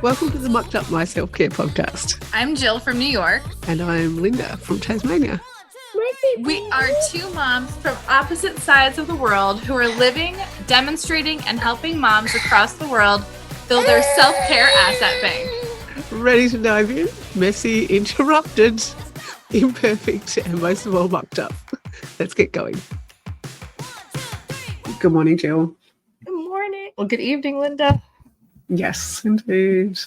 Welcome to the Mucked Up My Self-Care podcast. I'm Jill from New York. And I'm Linda from Tasmania. We are two moms from opposite sides of the world who are living, demonstrating, and helping moms across the world build their self-care asset bank. Ready to dive in? Messy, interrupted, imperfect, and most of all mucked up. Let's get going. Good morning, Jill. Good morning. Well, good evening, Linda. Yes, indeed.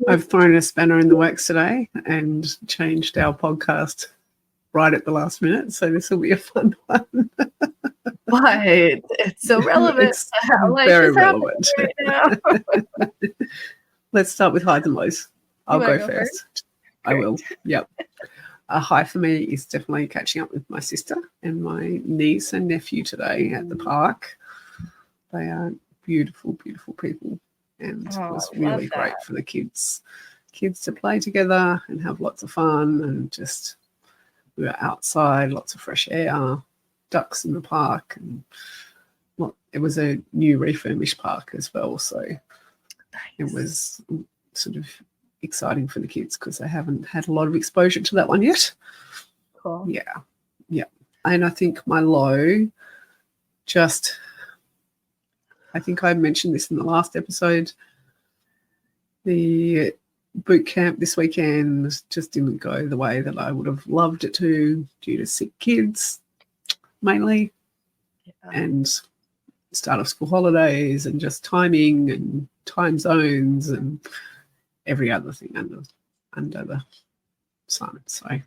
I've thrown a spanner in the works today and changed our podcast right at the last minute, so this will be a fun one. But it's so relevant. It's very relevant. Right now. Let's start with highs and lows. I'll go first. I will. Yep. A high for me is definitely catching up with my sister and my niece and nephew today at the park. They are beautiful, beautiful people. And it was really great for the kids to play together and have lots of fun, and just we were outside, lots of fresh air, ducks in the park, and it was a new refurbished park as well, so it was sort of exciting for the kids because they haven't had a lot of exposure to that one yet. Cool. Yeah. And I think my low, I think I mentioned this in the last episode. The boot camp this weekend just didn't go the way that I would have loved it to, due to sick kids, mainly, and start of school holidays, and just timing and time zones and every other thing under the sun. So a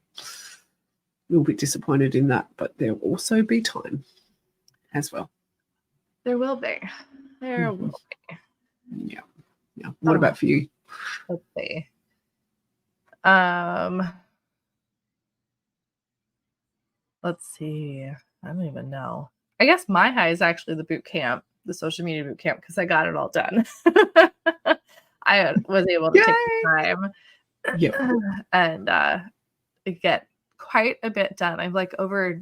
little bit disappointed in that, but there'll also be time as well. There will be. There will be. Yeah. What about for you? Let's see. Let's see. I don't even know. I guess my high is actually the boot camp, the social media boot camp, because I got it all done. I was able to take the time and get quite a bit done. I've like over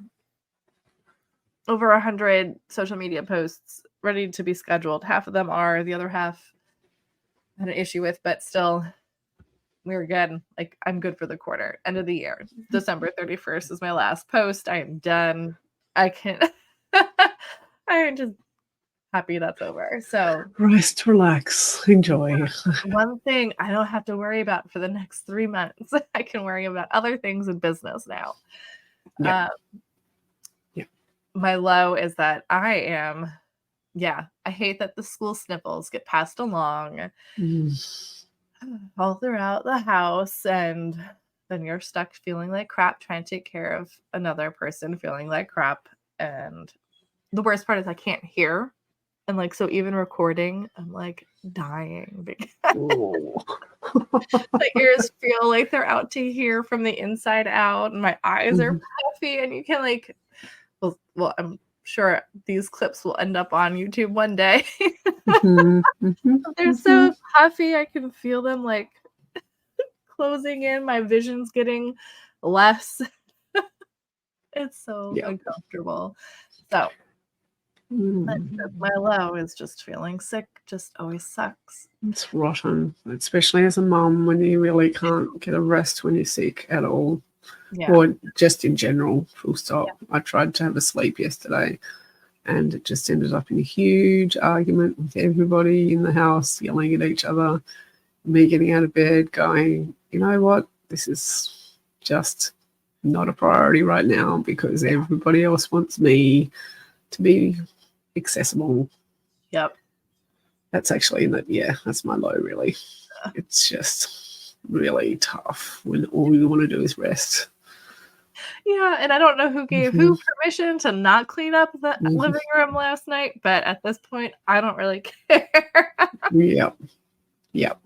100 social media posts ready to be scheduled. Half of them are, the other half I had an issue with, but still we were good. Like, I'm good for the quarter, end of the year. December 31st is my last post. I am done. I am just happy that's over. So rest, relax, enjoy. One thing I don't have to worry about for the next 3 months. I can worry about other things in business now. Yeah. My low is that I hate that the school sniffles get passed along all throughout the house, and then you're stuck feeling like crap trying to take care of another person feeling like crap. And the worst part is I can't hear. And like, so even recording, I'm like dying because my ears feel like they're out to here from the inside out, and my eyes are puffy, and you can like, well, I'm sure these clips will end up on YouTube one day. They're so puffy. I can feel them like closing in. My vision's getting less. It's so uncomfortable. So my low is just feeling sick. Just always sucks. It's rotten, especially as a mum, when you really can't get a rest when you're sick at all. Yeah. Or just in general, full stop. Yeah. I tried to have a sleep yesterday, and it just ended up in a huge argument with everybody in the house, yelling at each other, me getting out of bed, going, you know what, this is just not a priority right now because everybody else wants me to be accessible. Yep. That's actually, that's my low, really. It's just really tough when all you want to do is rest. Yeah, and I don't know who gave who permission to not clean up the living room last night, but at this point, I don't really care. Yep.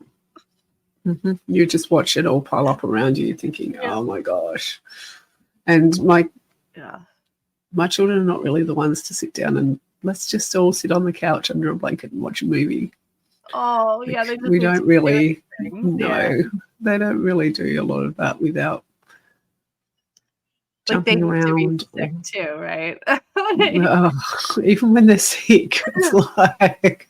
You just watch it all pile up around you, thinking, oh my gosh. And my children are not really the ones to sit down and let's just all sit on the couch under a blanket and watch a movie. Oh, yeah. They just we don't really, they don't really do a lot of that without jumping around. To be sick too, right? Even when they're sick, it's like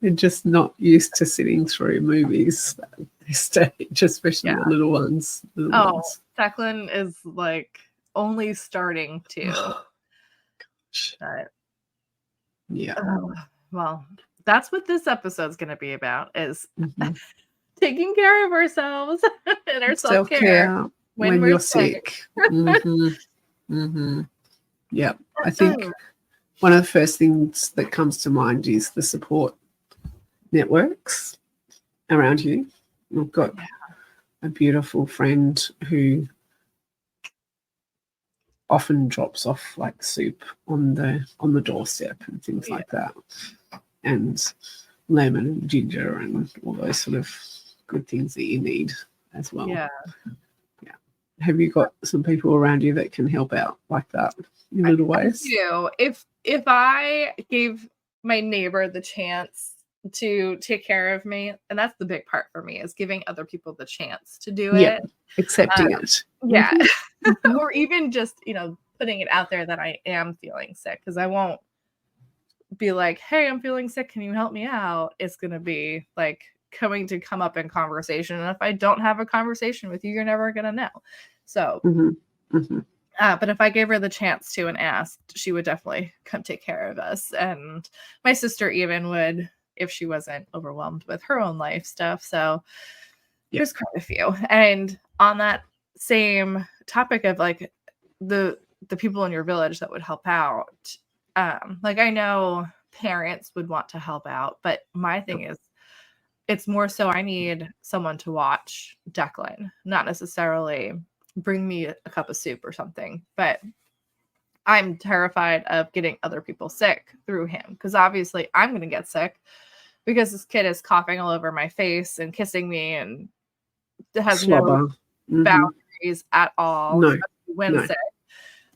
They're just not used to sitting through movies at this stage, especially the little ones. Declan is like only starting to. But, well, that's what this episode's going to be about, is taking care of ourselves and our self-care when you're sick. Yeah, I think one of the first things that comes to mind is the support networks around you. We've got a beautiful friend who often drops off like soup on the doorstep and things like that, and lemon and ginger and all those sort of good things that you need as well. Yeah. Have you got some people around you that can help out like that in little ways? I do. If I gave my neighbor the chance to take care of me, and that's the big part for me, is giving other people the chance to do it, accepting it, or even just putting it out there that I am feeling sick, because I won't be like, hey, I'm feeling sick, can you help me out? It's gonna be like coming to come up in conversation, and if I don't have a conversation with you, you're never gonna know. So but if I gave her the chance to and asked, she would definitely come take care of us. And my sister even would, if she wasn't overwhelmed with her own life stuff. So there's quite a few. And on that same topic of like the people in your village that would help out, like I know parents would want to help out, but my thing is, it's more so I need someone to watch Declan, not necessarily bring me a cup of soup or something, but I'm terrified of getting other people sick through him, because obviously I'm going to get sick because this kid is coughing all over my face and kissing me and has no boundaries at all when sick.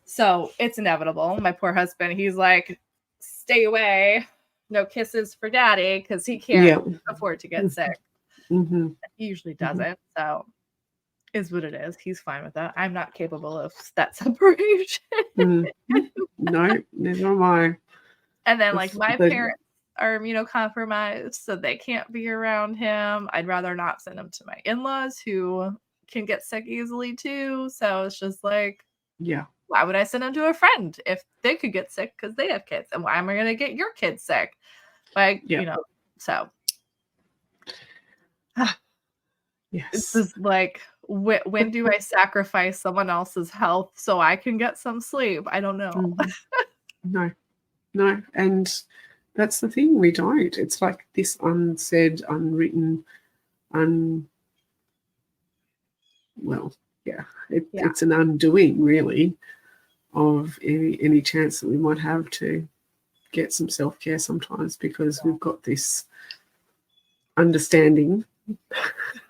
So it's inevitable. My poor husband, he's like, stay away. No kisses for daddy, because he can't afford to get sick. He usually doesn't. So is what it is. He's fine with that. I'm not capable of that separation. No, neither am I. And then like my parents are immunocompromised, so they can't be around him. I'd rather not send him to my in-laws, who can get sick easily too. So it's just like, why would I send him to a friend if they could get sick because they have kids? And why am I going to get your kids sick? Like, so. It's just like, when do I sacrifice someone else's health so I can get some sleep? I don't know. No. And that's the thing, we don't. It's like this unsaid, unwritten, it's an undoing, really, of any chance that we might have to get some self-care sometimes, because we've got this understanding,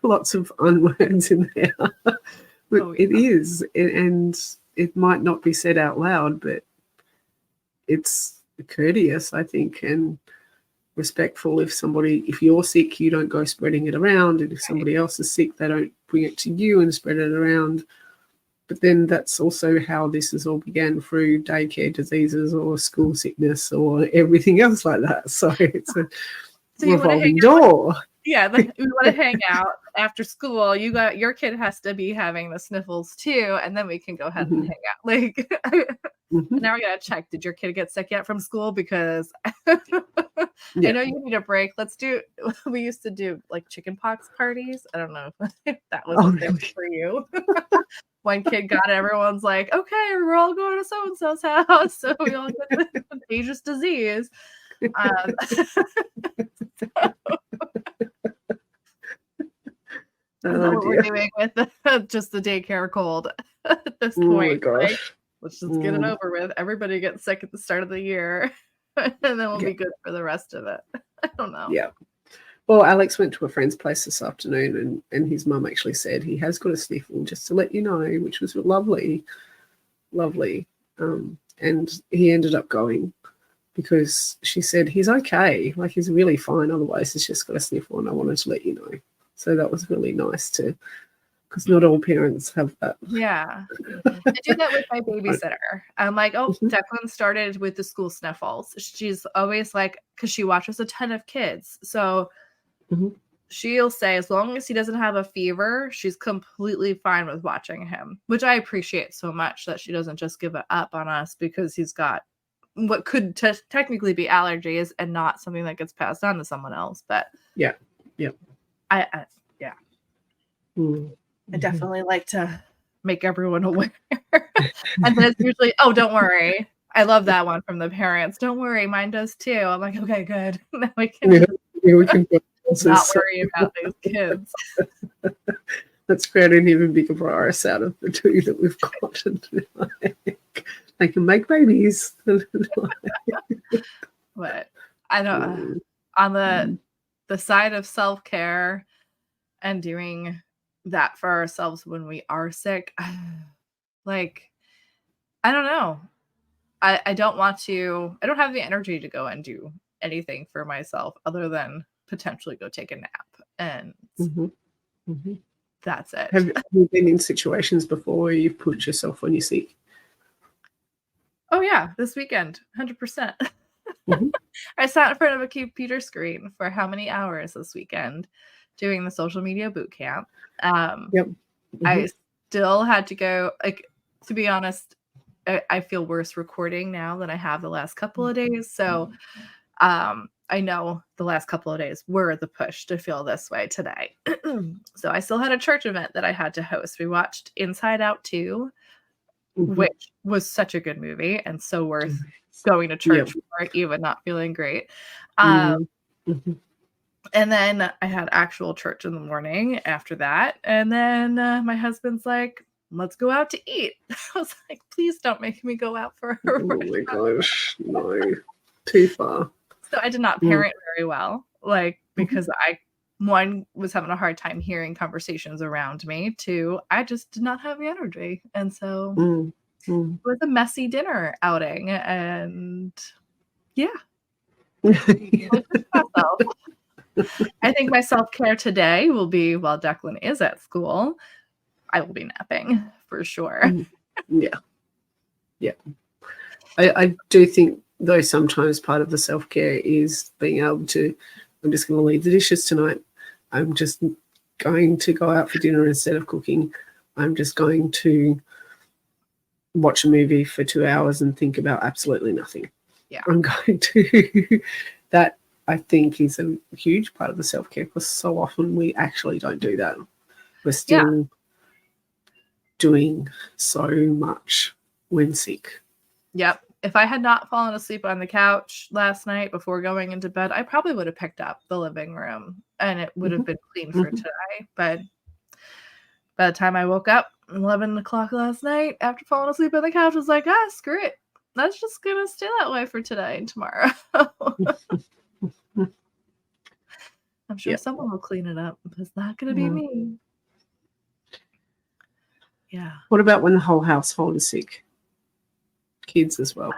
lots of unwords in there. But it is, and it might not be said out loud, but it's courteous, I think, and respectful. If you're sick, you don't go spreading it around, and if somebody else is sick, they don't bring it to you and spread it around. But then that's also how this has all began, through daycare diseases or school sickness or everything else like that. So it's a revolving door. We want to hang out after school. Your kid has to be having the sniffles too, and then we can go ahead and hang out. Like now we gotta check. Did your kid get sick yet from school? Because I know you need a break. We used to do like chicken pox parties. I don't know if that was a thing for you. One kid got it, everyone's like, okay, we're all going to so-and-so's house, so we all get the contagious disease. What we're doing with just the daycare cold at this point. Like, let's just get it over with. Everybody gets sick at the start of the year, and then we'll be good for the rest of it. I don't know. Yeah. Well, Alex went to a friend's place this afternoon, and his mum actually said he has got a sniffle, just to let you know, which was lovely. And he ended up going because she said he's okay, like he's really fine. Otherwise, he's just got a sniffle, and I wanted to let you know. So that was really nice to because not all parents have that. Yeah. I do that with my babysitter. I'm like, oh, Declan started with the school sniffles. She's always like, because she watches a ton of kids. So she'll say, as long as he doesn't have a fever, she's completely fine with watching him, which I appreciate so much, that she doesn't just give it up on us because he's got what could technically be allergies and not something that gets passed on to someone else. But yeah. I definitely like to make everyone aware. And then it's usually, oh, don't worry. I love that one from the parents. Don't worry, mine does too. I'm like, okay, good. Now we can not worry about these kids. Let's create an even bigger virus out of the two that we've got. They can make babies. But I don't on the side of self-care and doing that for ourselves when we are sick, like, I don't know. I don't want to, I don't have the energy to go and do anything for myself other than potentially go take a nap. And that's it. Have you been in situations before where you've put yourself when you're sick? Oh yeah, this weekend, 100%. I sat in front of a computer screen for how many hours this weekend doing the social media boot camp. I still had to go, like, to be honest, I feel worse recording now than I have the last couple of days. So I know the last couple of days were the push to feel this way today. So I still had a church event that I had to host. We watched Inside Out 2, which was such a good movie and so worth going to church for, even not feeling great. And then I had actual church in the morning after that. And then my husband's like, let's go out to eat. I was like, please don't make me go out for a restaurant. My gosh, no, too far. So I did not parent very well, like, because I, one, was having a hard time hearing conversations around me. Two, I just did not have the energy. And so it was a messy dinner outing. And yeah. I think my self-care today will be, while Declan is at school, I will be napping for sure. Yeah. I do think, though, sometimes part of the self-care is being able to, I'm just going to leave the dishes tonight. I'm just going to go out for dinner instead of cooking. I'm just going to watch a movie for 2 hours and think about absolutely nothing. Yeah. I'm going to, that I think is a huge part of the self-care, because so often we actually don't do that. We're still doing so much when sick. Yep. If I had not fallen asleep on the couch last night before going into bed, I probably would have picked up the living room and it would have been clean for today. But by the time I woke up 11 o'clock last night after falling asleep on the couch, I was like, screw it. That's just going to stay that way for today and tomorrow. I'm sure someone will clean it up, but it's not going to be me. Yeah. What about when the whole household is sick? Kids as well.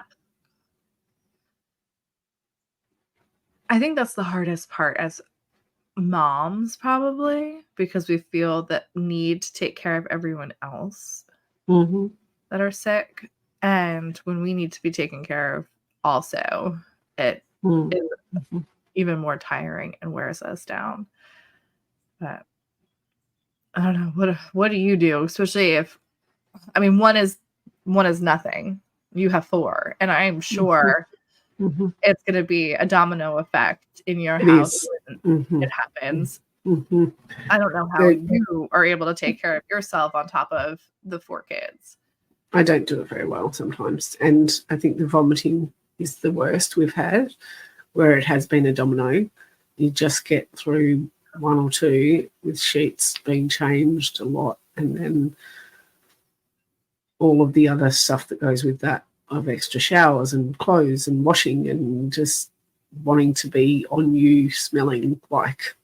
I think that's the hardest part as moms, probably, because we feel that need to take care of everyone else that are sick. And when we need to be taken care of also, it is even more tiring and wears us down. But I don't know. What do you do? Especially if, I mean, one is nothing. You have 4, and I'm sure it's going to be a domino effect in your house when it happens. I don't know how you are able to take care of yourself on top of the 4 kids. I don't do it very well sometimes, and I think the vomiting is the worst we've had, where it has been a domino. You just get through 1 or 2 with sheets being changed a lot, and then all of the other stuff that goes with that, of extra showers and clothes and washing and just wanting to be on you, smelling like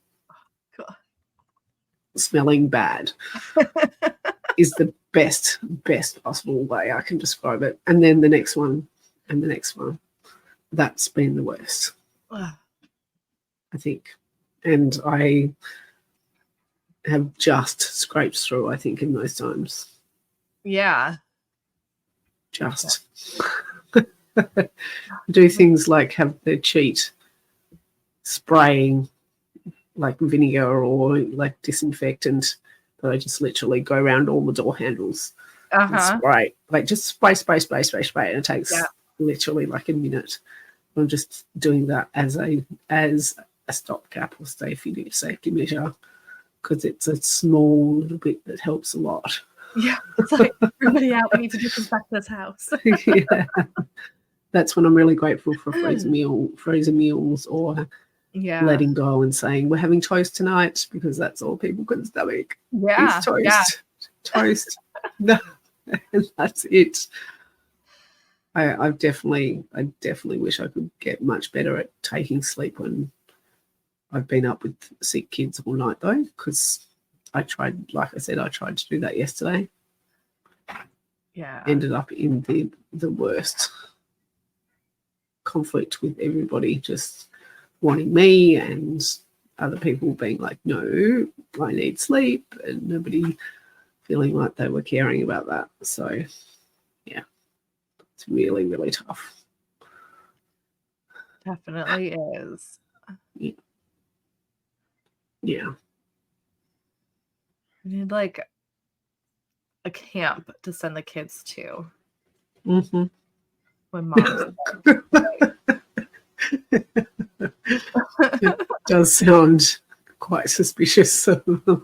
smelling bad is the best possible way I can describe it. And then the next one and the next one. That's been the worst, I think. And have just scraped through, I think, in those times. Yeah. Just do things like have their cheat spraying like vinegar or like disinfectant, but I just literally go around all the door handles and spray. Like just spray, and it takes literally like a minute. I'm just doing that as a stopgap or safety measure, because it's a small little bit that helps a lot. Yeah, it's like, everybody out, we need to disinfect this house. Yeah, that's when I'm really grateful for frozen meals, or letting go and saying we're having toast tonight, because that's all people can stomach. Yeah, is toast. Toast. No, and that's it. I definitely wish I could get much better at taking sleep when I've been up with sick kids all night, though, because I tried, like I said, I tried to do that yesterday. Yeah. Ended up in the worst conflict with everybody just wanting me, and other people being like, no, I need sleep, and nobody feeling like they were caring about that. So, yeah, it's really, really tough. Definitely is. Yeah. We need like a camp to send the kids to. Mm-hmm. When mom's It does sound quite suspicious. I don't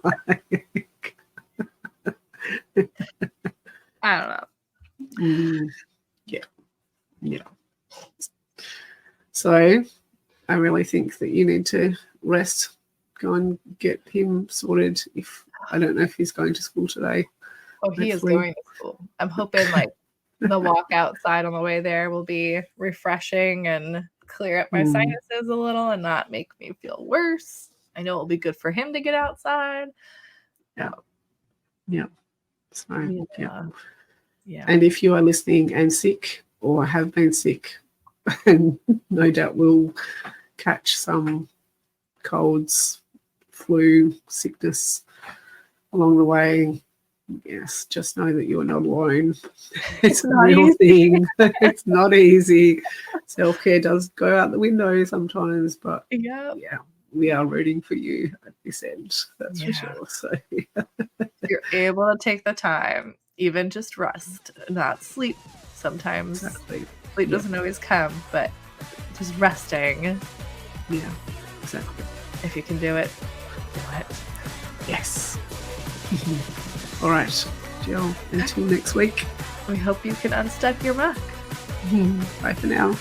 know. Yeah. So I really think that you need to rest. Go and get him sorted. I don't know if he's going to school today. Oh, he is going to school. I'm hoping like the walk outside on the way there will be refreshing and clear up my sinuses a little and not make me feel worse. I know it'll be good for him to get outside. Yeah. So, yeah. And if you are listening and sick or have been sick, and no doubt will catch some colds, flu, sickness along the way, yes, just know that you're not alone. It's a real thing. It's not easy. Self-care does go out the window sometimes, but yeah, we are rooting for you at this end. That's for sure. So you're able to take the time, even just rest, not sleep. Sometimes sleep doesn't always come, but just resting. Yeah, exactly. If you can do it, do it. Yes. All right, Jill, until next week. We hope you can unstuck your muck. Bye for now.